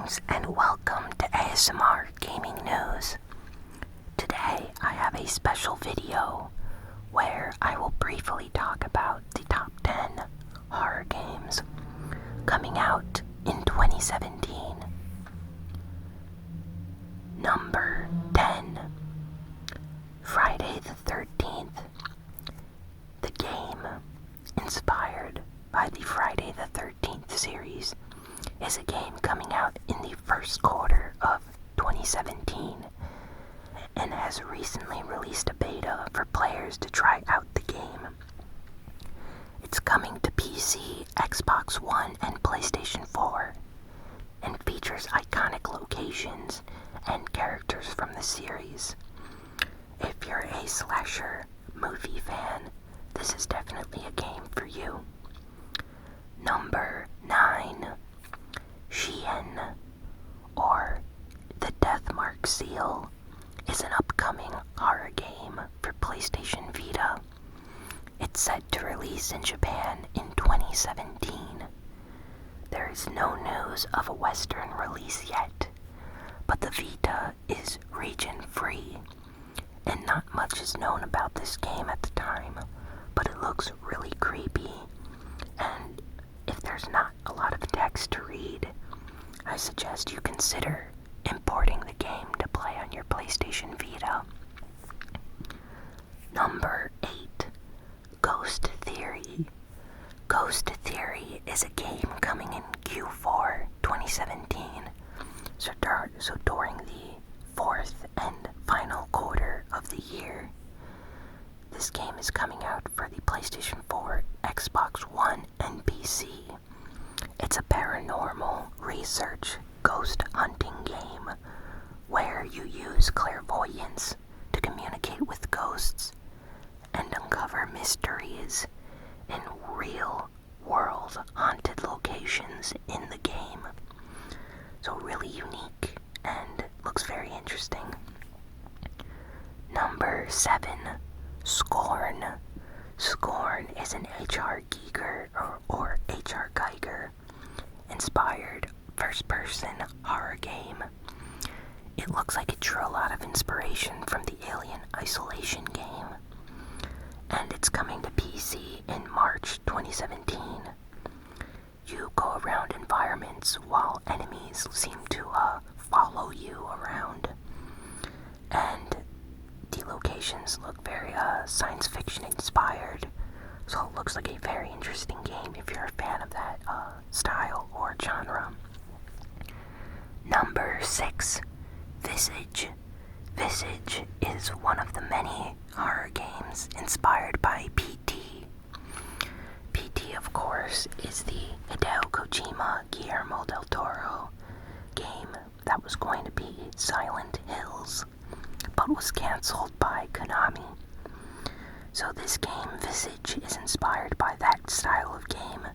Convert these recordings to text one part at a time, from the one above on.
Greetings and welcome to ASMR Gaming News. Today I have a special video where I will briefly talk about the top 10 horror games coming out in 2017. Number 10, Friday the 13th. The game, inspired by the Friday the 13th series, is a game coming out in the first quarter of 2017 and has recently released a beta for players to try out the game. It's coming to PC, Xbox One, and PlayStation 4 and features iconic locations and characters from the series. If you're a slasher movie fan, this is definitely a game for you. Number 9, Shiin, or the Deathmark Seal, is an upcoming horror game for PlayStation Vita. It's set to release in Japan in 2017. There is no news of a Western release yet, but the Vita is region-free, and not much is known about this game at the time, but it looks really creepy, and if there's not a lot of text to read, I suggest you consider importing the game to play on your PlayStation Vita. Number 8, Ghost Theory. Ghost Theory is a game coming in Q4 2017, so during the fourth and final quarter of the year. This game is coming out for the PlayStation 4, Xbox One, and PC. It's a paranormal research ghost hunting game where you use clairvoyance to communicate with ghosts and uncover mysteries in real-world haunted locations in the game. So really unique and looks very interesting. Number 7, Scorn. Scorn is an H.R. Giger or H.R. Geiger inspired first-person horror game. It looks like it drew a lot of inspiration from the Alien Isolation game, and it's coming to PC in March 2017. You go around environments while enemies seem to follow you around, and the locations look very science fiction inspired, so it looks like a very interesting game if you're a fan of that style or genre. Number 6, Visage. Visage is one of the many horror games inspired by P.T. P.T., of course, is the Hideo Kojima Guillermo del Toro game that was going to be Silent Hills, but was cancelled by Konami. So this game, Visage, is inspired by that style of game,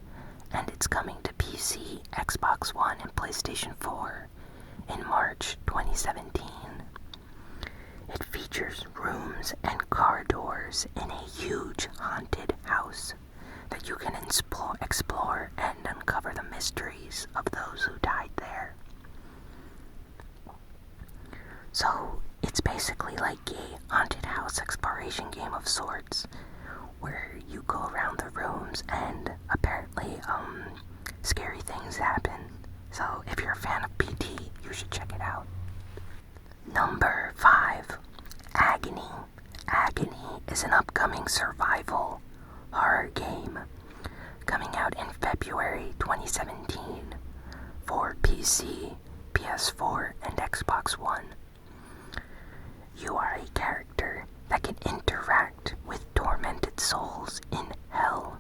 and it's coming to PC, Xbox One, and PlayStation 4 in March 2017. It features rooms and corridors in a huge haunted house that you can explore and uncover the mysteries of those who died there. So it's basically like a haunted house exploration game of sorts, where you go around the rooms and apparently scary things happen. So if you're a fan of PT, you should check it out. Number 5, Agony. Agony is an upcoming survival horror game coming out in February 2017 for PC, PS4, and Xbox One. You are a character that can interact with tormented souls in hell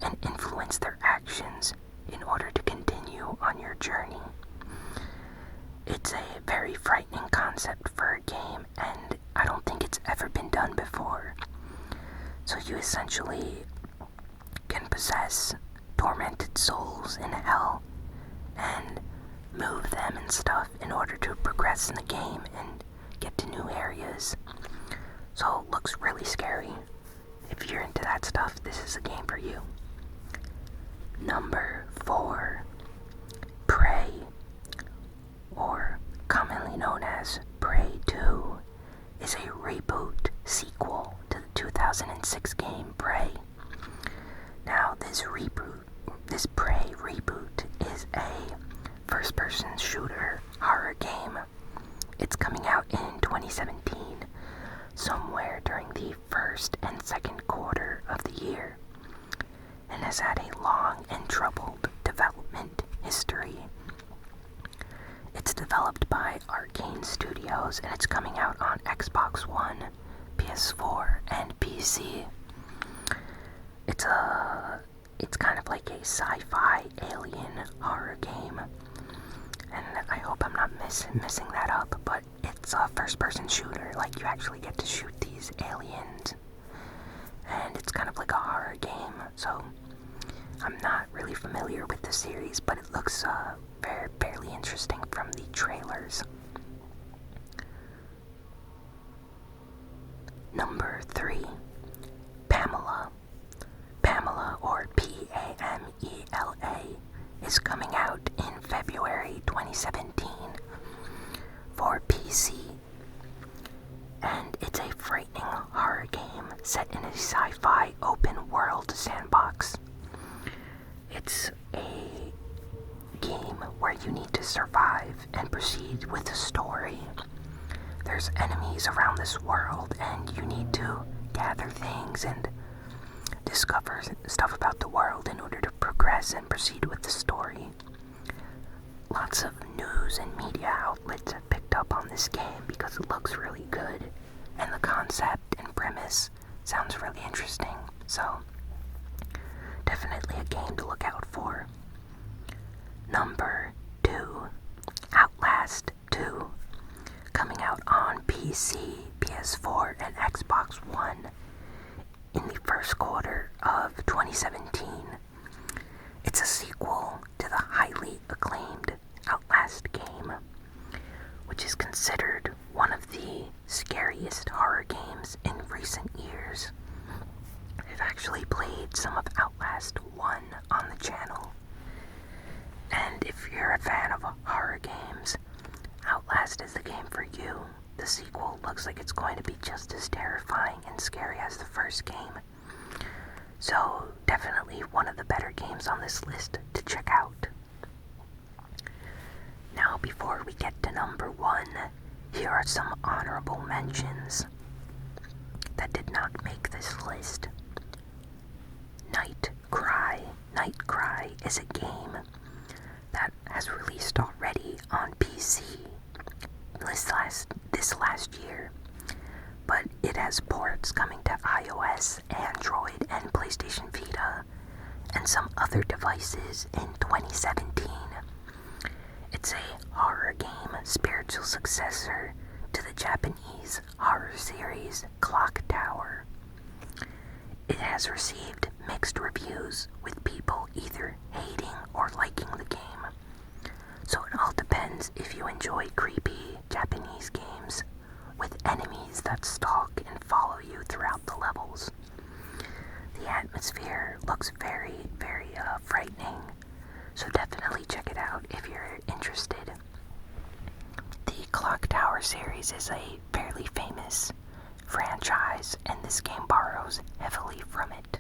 and influence their actions in order to continue on your journey. It's a very frightening concept for a game, and I don't think it's ever been done before. So you essentially can possess tormented souls in hell and move them and stuff in order to progress in the game and get to new areas. So it looks really scary. If you're into that stuff, this is a game for you. Number 4, Prey. Reboot sequel to the 2006 game P.A.M.E.L.A. Now, this P.A.M.E.L.A. reboot is a first-person shooter horror game. It's coming out in 2017, somewhere during the first and second quarter of the year, and has had a long and troubled development history. It's developed by Arcane Studios, and it's coming out on Xbox One, PS4, and PC. It's kind of like a sci-fi alien horror game, and I hope I'm not messing that up, but it's a first-person shooter. Like, you actually get to shoot these aliens, and it's kind of like a horror game. So I'm not really familiar with the series, but it looks fairly interesting from the trailers. Number 3, Pamela. Pamela, or P.A.M.E.L.A, is coming out in February 2017 for PC. And it's a frightening horror game set in a sci-fi open-world sandbox. It's a game where you need to survive and proceed with the story. There's enemies around this world, and you need to gather things and discover stuff about the world in order to progress and proceed with the story. Lots of news and media outlets have picked up on this game because it looks really good, and the concept and premise sounds really interesting, so definitely a game to look out for. Number 2, Outlast II, coming out on PC, PS4, and Xbox One in the first quarter of 2017. It's a sequel to the highly acclaimed Outlast game, which is considered one of the scariest horror games in recent years. I've actually played some of Outlast 1 on the channel, and if you're a fan of horror games, Outlast is the game for you. The sequel looks like it's going to be just as terrifying and scary as the first game. So, definitely one of the better games on this list to check out. Now, before we get to number 1, here are some honorable mentions that did not make this list. NightCry. NightCry is a game that has released already on PC this last year, but it has ports coming to iOS, Android, and PlayStation Vita, and some other devices in 2017. It's a horror game spiritual successor to the Japanese horror series Clock Tower. It has received mixed reviews, with people either hating or liking the game. So it all depends if you enjoy creepy Japanese games with enemies that stalk and follow you throughout the levels. The atmosphere looks very, very frightening, so definitely check it out if you're interested. The Clock Tower series is a fairly famous franchise, and this game borrows heavily from it.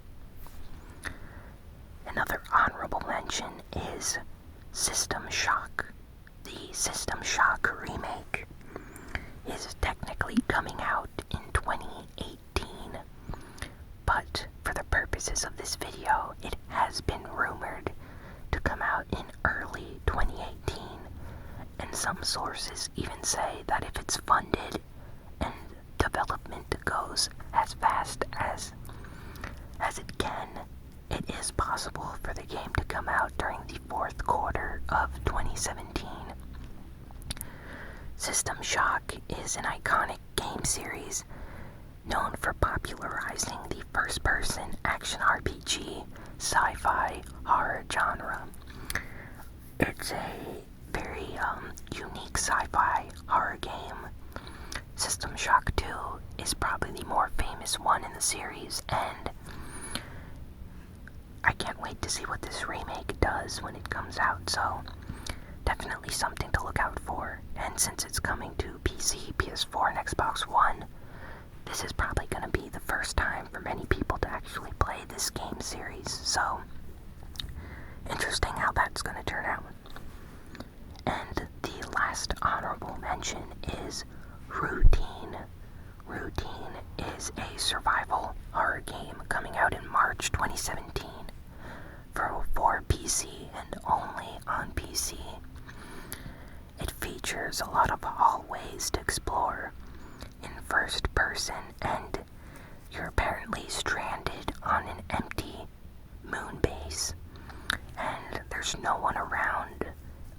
Another honorable mention is System Shock. The System Shock remake is technically coming out in 2018, but for the purposes of this video, it has been rumored to come out in early 2018, and some sources even say that if it's funded and development goes as fast as it can, it is possible for the game to come out during the fourth quarter of 2017. System Shock is an iconic game series known for popularizing the first-person action RPG sci-fi horror genre. It's a very unique sci-fi horror game. System Shock 2 is probably the more famous one in the series, and I can't wait to see what this remake does when it comes out, so definitely something to look out for. And since it's coming to PC, PS4, and Xbox One, this is probably going to be the first time for many people to actually play this game series, so interesting how that's going to turn out. And the last honorable mention is Routine. Routine is a survival horror game coming out in March 2017 for PC and only on PC. It features a lot of hallways to explore in first person, and you're apparently stranded on an empty moon base, and there's no one around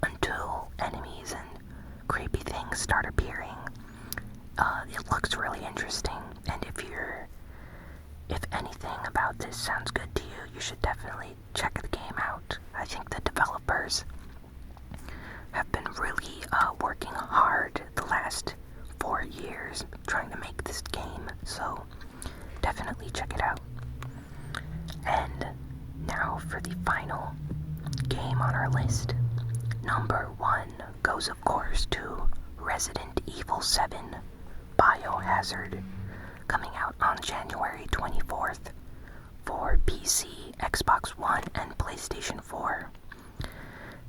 until enemies and creepy things start appearing. It looks really interesting, and if anything about this sounds good to you, you should definitely check the game out. I think the developers have been really working hard the last 4 years trying to make this game, so definitely check it out. And now for the final game on our list. Number 1 goes, of course, to Resident Evil 7 Biohazard, coming out on January 24th for PC, Xbox One, and PlayStation 4.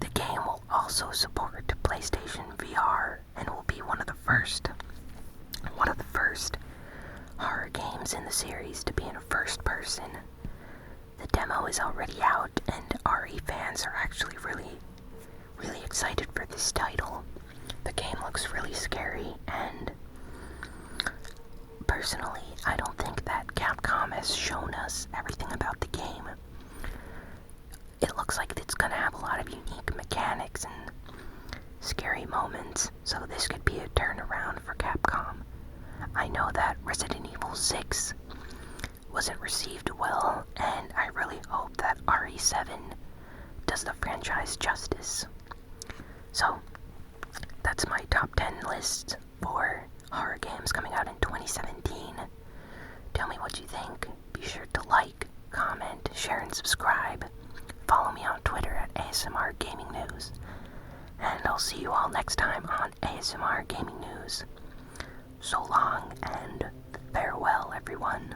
The game will also support PlayStation VR and will be one of the first horror games in the series to be in first person. The demo is already out, and RE fans are actually really excited for this title. The game looks really scary, and personally, I don't think that Capcom has shown us everything about the game. It looks like it's gonna have a lot of unique mechanics and scary moments, so this could be a turnaround for Capcom. I know that Resident Evil 6 wasn't received well, and I really hope that RE7 does the franchise justice. So, that's my top 10 list for horror games coming out in 2017. Tell me what you think. Be sure to like, comment, share, and subscribe. Follow me on Twitter at ASMR Gaming News. And I'll see you all next time on ASMR Gaming News. So long and farewell, everyone.